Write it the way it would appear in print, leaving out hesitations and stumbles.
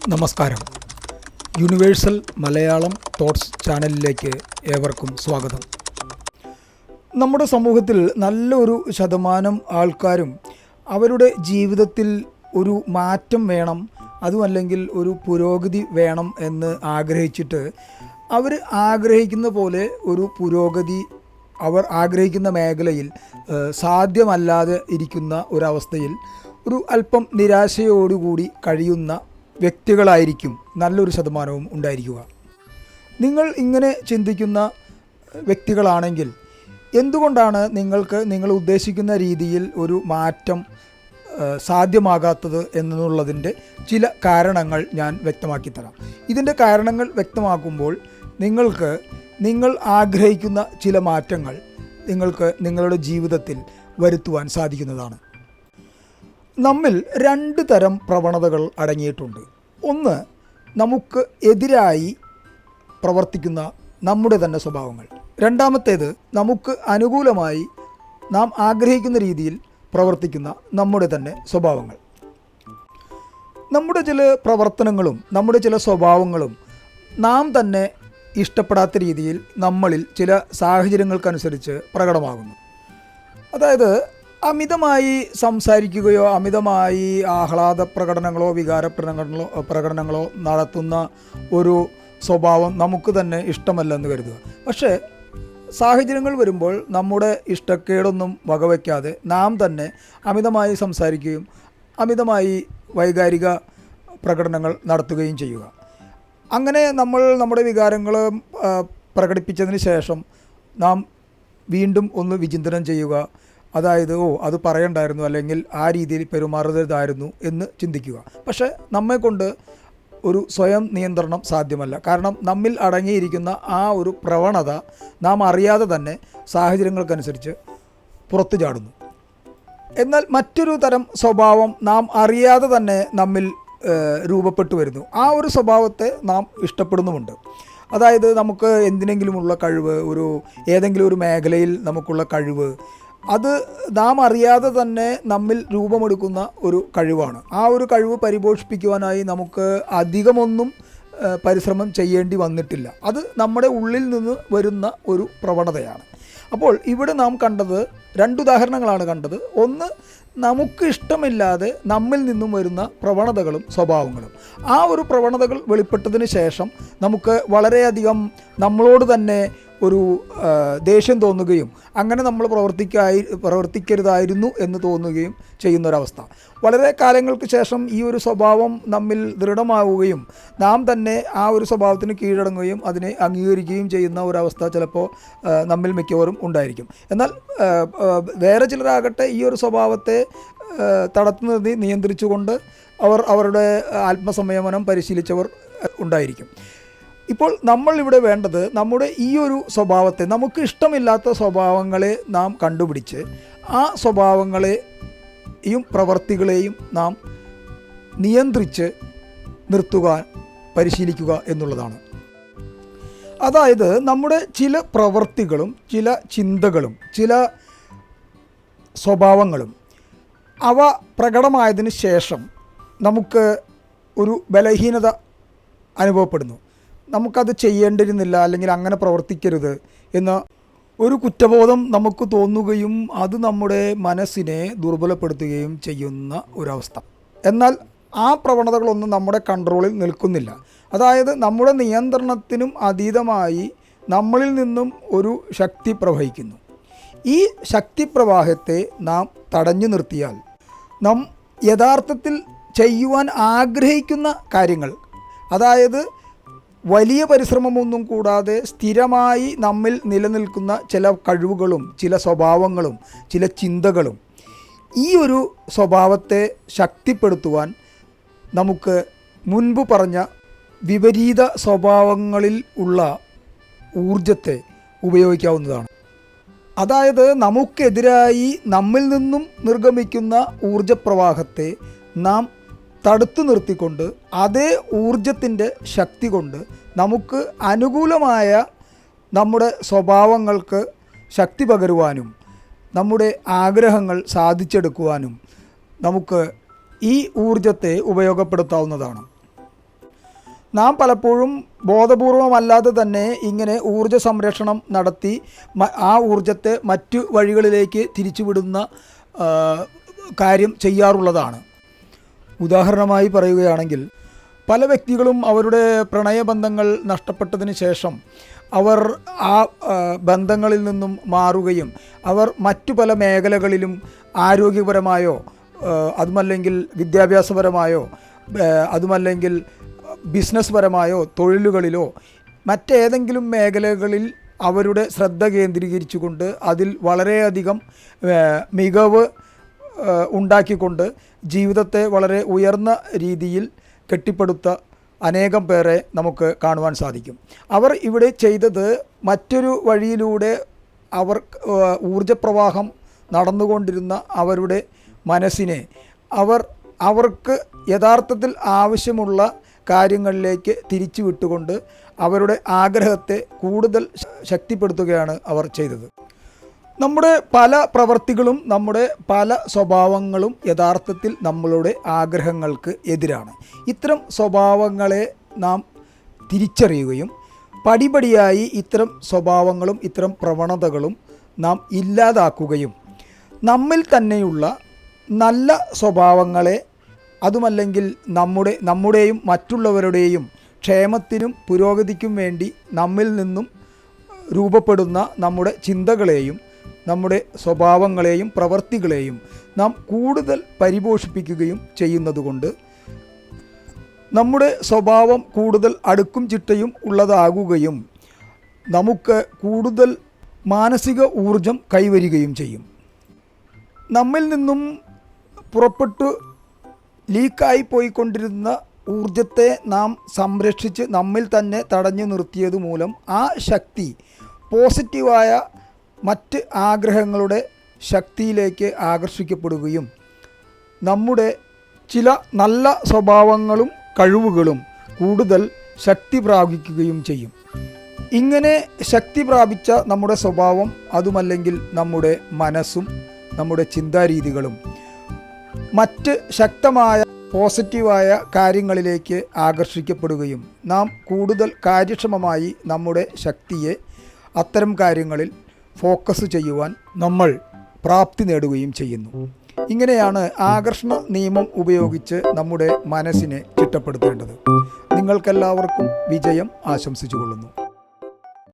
നമസ്കാരം. Universal Malayalam thoughts ചാനലിലേക്ക് ഏവർക്കും സ്വാഗതം. നമ്മുടെ സമൂഹത്തിൽ നല്ലൊരു ശതമാനം ആൾക്കാരും അവരുടെ ജീവിതത്തിൽ ഒരു മാറ്റം വേണം, അതുമല്ലെങ്കിൽ ഒരു പുരോഗതി വേണം എന്ന് ആഗ്രഹിച്ചിട്ട് അവർ ആഗ്രഹിക്കുന്ന പോലെ ഒരു പുരോഗതി അവർ ആഗ്രഹിക്കുന്ന മേഖലയിൽ സാധ്യമല്ലാതെ ഇരിക്കുന്ന ഒരവസ്ഥയിൽ ഒരു അല്പം നിരാശയോടുകൂടി കഴിയുന്ന വ്യക്തികളായിരിക്കും നല്ലൊരു ശതമാനവും ഉണ്ടായിരിക്കുക. നിങ്ങൾ ഇങ്ങനെ ചിന്തിക്കുന്ന വ്യക്തികളാണെങ്കിൽ എന്തുകൊണ്ടാണ് നിങ്ങൾക്ക് നിങ്ങൾ ഉദ്ദേശിക്കുന്ന രീതിയിൽ ഒരു മാറ്റം സാധ്യമാകാത്തത് എന്നുള്ളതിൻ്റെ ചില കാരണങ്ങൾ ഞാൻ വ്യക്തമാക്കി തരാം. ഇതിൻ്റെ കാരണങ്ങൾ വ്യക്തമാക്കുമ്പോൾ നിങ്ങൾക്ക് നിങ്ങൾ ആഗ്രഹിക്കുന്ന ചില മാറ്റങ്ങൾ നിങ്ങൾക്ക് നിങ്ങളുടെ ജീവിതത്തിൽ വരുത്തുവാൻ സാധിക്കുന്നതാണ്. നമ്മിൽ രണ്ട് തരം പ്രവണതകൾ അടങ്ങിയിട്ടുണ്ട്. ഒന്ന്, നമുക്ക് എതിരായി പ്രവർത്തിക്കുന്ന നമ്മുടെ തന്നെ സ്വഭാവങ്ങൾ. രണ്ടാമത്തേത്, നമുക്ക് അനുകൂലമായി നാം ആഗ്രഹിക്കുന്ന രീതിയിൽ പ്രവർത്തിക്കുന്ന നമ്മുടെ തന്നെ സ്വഭാവങ്ങൾ. നമ്മുടെ ചില പ്രവർത്തനങ്ങളും നമ്മുടെ ചില സ്വഭാവങ്ങളും നാം തന്നെ ഇഷ്ടപ്പെടാത്ത രീതിയിൽ നമ്മളിൽ ചില സാഹചര്യങ്ങൾക്കനുസരിച്ച് പ്രകടമാകുന്നു. അതായത് അമിതമായി സംസാരിക്കുകയോ അമിതമായി ആഹ്ലാദ പ്രകടനങ്ങളോ വികാര പ്രകടനങ്ങളോ നടത്തുന്ന ഒരു സ്വഭാവം നമുക്ക് തന്നെ ഇഷ്ടമല്ലെന്ന് കരുതുക. പക്ഷേ സാഹചര്യങ്ങൾ വരുമ്പോൾ നമ്മുടെ ഇഷ്ടക്കേടൊന്നും വകവയ്ക്കാതെ നാം തന്നെ അമിതമായി സംസാരിക്കുകയും അമിതമായി വൈകാരിക പ്രകടനങ്ങൾ നടത്തുകയും ചെയ്യുക. അങ്ങനെ നമ്മൾ നമ്മുടെ വികാരങ്ങൾ പ്രകടിപ്പിച്ചതിന് ശേഷം നാം വീണ്ടും ഒന്ന് വിചിന്തനം ചെയ്യുക. അതായത് അത് പറയണ്ടായിരുന്നു, അല്ലെങ്കിൽ ആ രീതിയിൽ പെരുമാറരുതായിരുന്നു എന്ന് ചിന്തിക്കുക. പക്ഷേ നമ്മെക്കൊണ്ട് ഒരു സ്വയം നിയന്ത്രണം സാധ്യമല്ല. കാരണം നമ്മിൽ അടങ്ങിയിരിക്കുന്ന ആ ഒരു പ്രവണത നാം അറിയാതെ തന്നെ സാഹചര്യങ്ങൾക്കനുസരിച്ച് പുറത്തു ചാടുന്നു. എന്നാൽ മറ്റൊരു തരം സ്വഭാവം നാം അറിയാതെ തന്നെ നമ്മിൽ രൂപപ്പെട്ടു വരുന്നു. ആ ഒരു സ്വഭാവത്തെ നാം ഇഷ്ടപ്പെടുന്നുമുണ്ട്. അതായത് നമുക്ക് എന്തിനെങ്കിലുമുള്ള കഴിവ്, ഏതെങ്കിലും ഒരു മേഖലയിൽ നമുക്കുള്ള കഴിവ്, അത് നാം അറിയാതെ തന്നെ നമ്മിൽ രൂപമെടുക്കുന്ന ഒരു കഴിവാണ്. ആ ഒരു കഴിവ് പരിപോഷിപ്പിക്കുവാനായി നമുക്ക് അധികമൊന്നും പരിശ്രമം ചെയ്യേണ്ടി വന്നിട്ടില്ല. അത് നമ്മുടെ ഉള്ളിൽ നിന്ന് വരുന്ന ഒരു പ്രവണതയാണ്. അപ്പോൾ ഇവിടെ നാം കണ്ടത് രണ്ടുദാഹരണങ്ങളാണ് കണ്ടത്. ഒന്ന്, നമുക്ക് ഇഷ്ടമില്ലാതെ നമ്മിൽ നിന്നും വരുന്ന പ്രവണതകളും സ്വഭാവങ്ങളും. ആ ഒരു പ്രവണതകൾ വെളിപ്പെട്ടതിന് ശേഷം നമുക്ക് വളരെയധികം നമ്മളോട് തന്നെ ഒരു ദേഷ്യം തോന്നുകയും അങ്ങനെ നമ്മൾ പ്രവർത്തിക്കരുതായിരുന്നു എന്ന് തോന്നുകയും ചെയ്യുന്നൊരവസ്ഥ. വളരെ കാലങ്ങൾക്ക് ശേഷം ഈ ഒരു സ്വഭാവം നമ്മിൽ ദൃഢമാവുകയും നാം തന്നെ ആ ഒരു സ്വഭാവത്തിന് കീഴടങ്ങുകയും അതിനെ അംഗീകരിക്കുകയും ചെയ്യുന്ന ഒരവസ്ഥ ചിലപ്പോൾ നമ്മിൽ മിക്കവാറും ഉണ്ടായിരിക്കും. എന്നാൽ വേറെ ചിലരാകട്ടെ ഈ ഒരു സ്വഭാവത്തെ തടത്തു നിർത്തി നിയന്ത്രിച്ചുകൊണ്ട് അവരുടെ ആത്മസംയമനം പരിശീലിച്ചവർ ഉണ്ടായിരിക്കും. ഇപ്പോൾ നമ്മളിവിടെ വേണ്ടത് നമ്മുടെ ഈ ഒരു സ്വഭാവത്തെ, നമുക്ക് ഇഷ്ടമില്ലാത്ത സ്വഭാവങ്ങളെ നാം കണ്ടുപിടിച്ച് ആ സ്വഭാവങ്ങളെയും പ്രവർത്തികളെയും നാം നിയന്ത്രിച്ച് നിർത്തുവാൻ പരിശീലിക്കുക എന്നുള്ളതാണ്. അതായത് നമ്മുടെ ചില പ്രവർത്തികളും ചില ചിന്തകളും ചില സ്വഭാവങ്ങളും അവ പ്രകടമായതിന് ശേഷം നമുക്ക് ഒരു ബലഹീനത അനുഭവപ്പെടുന്നു. നമുക്കത് ചെയ്യേണ്ടിയിരുന്നില്ല, അല്ലെങ്കിൽ അങ്ങനെ പ്രവർത്തിക്കരുത് എന്ന ഒരു കുറ്റബോധം നമുക്ക് തോന്നുകയും അത് നമ്മുടെ മനസ്സിനെ ദുർബലപ്പെടുത്തുകയും ചെയ്യുന്ന ഒരവസ്ഥ. എന്നാൽ ആ പ്രവണതകളൊന്നും നമ്മുടെ കൺട്രോളിൽ നിൽക്കുന്നില്ല. അതായത് നമ്മുടെ നിയന്ത്രണത്തിനും അതീതമായി നമ്മളിൽ നിന്നും ഒരു ശക്തി പ്രവഹിക്കുന്നു. ഈ ശക്തി പ്രവാഹത്തെ നാം തടഞ്ഞു നിർത്തിയാൽ നാം യഥാർത്ഥത്തിൽ ചെയ്യുവാൻ ആഗ്രഹിക്കുന്ന കാര്യങ്ങൾ, അതായത് വലിയ പരിശ്രമമൊന്നും കൂടാതെ സ്ഥിരമായി നമ്മിൽ നിലനിൽക്കുന്ന ചില കഴിവുകളും ചില സ്വഭാവങ്ങളും ചില ചിന്തകളും, ഈ ഒരു സ്വഭാവത്തെ ശക്തിപ്പെടുത്തുവാൻ നമുക്ക് മുൻപ് പറഞ്ഞ വിപരീത സ്വഭാവങ്ങളിൽ ഉള്ള ഊർജത്തെ ഉപയോഗിക്കാവുന്നതാണ്. അതായത് നമുക്കെതിരായി നമ്മിൽ നിന്നും നിർഗമിക്കുന്ന ഊർജപ്രവാഹത്തെ നാം തടുത്തു നിർത്തിക്കൊണ്ട് അതേ ഊർജത്തിൻ്റെ ശക്തി കൊണ്ട് നമുക്ക് അനുകൂലമായ നമ്മുടെ സ്വഭാവങ്ങൾക്ക് ശക്തി പകരുവാനും നമ്മുടെ ആഗ്രഹങ്ങൾ സാധിച്ചെടുക്കുവാനും നമുക്ക് ഈ ഊർജത്തെ ഉപയോഗപ്പെടുത്താവുന്നതാണ്. നാം പലപ്പോഴും ബോധപൂർവമല്ലാതെ തന്നെ ഇങ്ങനെ ഊർജ്ജ സംരക്ഷണം നടത്തി ആ ഊർജ്ജത്തെ മറ്റു വഴികളിലേക്ക് തിരിച്ചുവിടുന്ന കാര്യം ചെയ്യാറുള്ളതാണ്. ഉദാഹരണമായി പറയുകയാണെങ്കിൽ പല വ്യക്തികളും അവരുടെ പ്രണയബന്ധങ്ങൾ നഷ്ടപ്പെട്ടതിന് ശേഷം അവർ ആ ബന്ധങ്ങളിൽ നിന്നും മാറുകയും അവർ മറ്റു പല മേഖലകളിലും ആരോഗ്യപരമായോ അതുമല്ലെങ്കിൽ വിദ്യാഭ്യാസപരമായോ അതുമല്ലെങ്കിൽ ബിസിനസ് പരമായോ തൊഴിലുകളിലോ മറ്റേതെങ്കിലും മേഖലകളിൽ അവരുടെ ശ്രദ്ധ കേന്ദ്രീകരിച്ചുകൊണ്ട് അതിൽ വളരെയധികം മികവ് ഉണ്ടാക്കിക്കൊണ്ട് ജീവിതത്തെ വളരെ ഉയർന്ന രീതിയിൽ കെട്ടിപ്പടുത്ത അനേകം പേരെ നമുക്ക് കാണുവാൻ സാധിക്കും. അവർ ഇവിടെ ചെയ്തത് മറ്റൊരു വഴിയിലൂടെ ഊർജപ്രവാഹം നടന്നുകൊണ്ടിരുന്ന അവരുടെ മനസ്സിനെ അവർക്ക് യഥാർത്ഥത്തിൽ ആവശ്യമുള്ള കാര്യങ്ങളിലേക്ക് തിരിച്ചു വിട്ടുകൊണ്ട് അവരുടെ ആഗ്രഹത്തെ കൂടുതൽ ശക്തിപ്പെടുത്തുകയാണ് അവർ ചെയ്തത്. നമ്മുടെ പല പ്രവൃത്തികളും നമ്മുടെ പല സ്വഭാവങ്ങളും യഥാർത്ഥത്തിൽ നമ്മളുടെ ആഗ്രഹങ്ങൾക്ക് എതിരാണ്. ഇത്തരം സ്വഭാവങ്ങളെ നാം തിരിച്ചറിയുകയും പടിപടിയായി ഇത്തരം സ്വഭാവങ്ങളും ഇത്തരം പ്രവണതകളും നാം ഇല്ലാതാക്കുകയും നമ്മിൽ തന്നെയുള്ള നല്ല സ്വഭാവങ്ങളെ അതുമല്ലെങ്കിൽ നമ്മുടെയും മറ്റുള്ളവരുടെയും ക്ഷേമത്തിനും പുരോഗതിക്കും വേണ്ടി നമ്മിൽ നിന്നും രൂപപ്പെടുന്ന നമ്മുടെ ചിന്തകളെയും നമ്മുടെ സ്വഭാവങ്ങളെയും പ്രവൃത്തികളെയും നാം കൂടുതൽ പരിപോഷിപ്പിക്കുകയും ചെയ്യുന്നതുകൊണ്ട് നമ്മുടെ സ്വഭാവം കൂടുതൽ അടുക്കും ചിട്ടയും ഉള്ളതാകുകയും നമുക്ക് കൂടുതൽ മാനസിക ഊർജം കൈവരികയും ചെയ്യും. നമ്മിൽ നിന്നും പുറപ്പെട്ടു ലീക്കായി പോയിക്കൊണ്ടിരുന്ന ഊർജത്തെ നാം സംരക്ഷിച്ച് നമ്മിൽ തന്നെ തടഞ്ഞു നിർത്തിയത് മൂലം ആ ശക്തി പോസിറ്റീവായ മറ്റ് ആഗ്രഹങ്ങളുടെ ശക്തിയിലേക്ക് ആകർഷിക്കപ്പെടുകയും നമ്മുടെ ചില നല്ല സ്വഭാവങ്ങളും കഴിവുകളും കൂടുതൽ ശക്തി പ്രാപിക്കുകയും ചെയ്യും. ഇങ്ങനെ ശക്തി പ്രാപിച്ച നമ്മുടെ സ്വഭാവം അതുമല്ലെങ്കിൽ നമ്മുടെ മനസ്സും നമ്മുടെ ചിന്താരീതികളും മറ്റ് ശക്തമായ പോസിറ്റീവായ കാര്യങ്ങളിലേക്ക് ആകർഷിക്കപ്പെടുകയും നാം കൂടുതൽ കാര്യക്ഷമമായി നമ്മുടെ ശക്തിയെ അത്തരം കാര്യങ്ങളിൽ ഫോക്കസ് ചെയ്യുവാൻ നമ്മൾ പ്രാപ്തി നേടുകയും ചെയ്യുന്നു. ഇങ്ങനെയാണ് ആകർഷണ നിയമം ഉപയോഗിച്ച് നമ്മുടെ മനസ്സിനെ ചിട്ടപ്പെടുത്തേണ്ടത്. നിങ്ങൾക്കെല്ലാവർക്കും വിജയം ആശംസിച്ചുകൊള്ളുന്നു.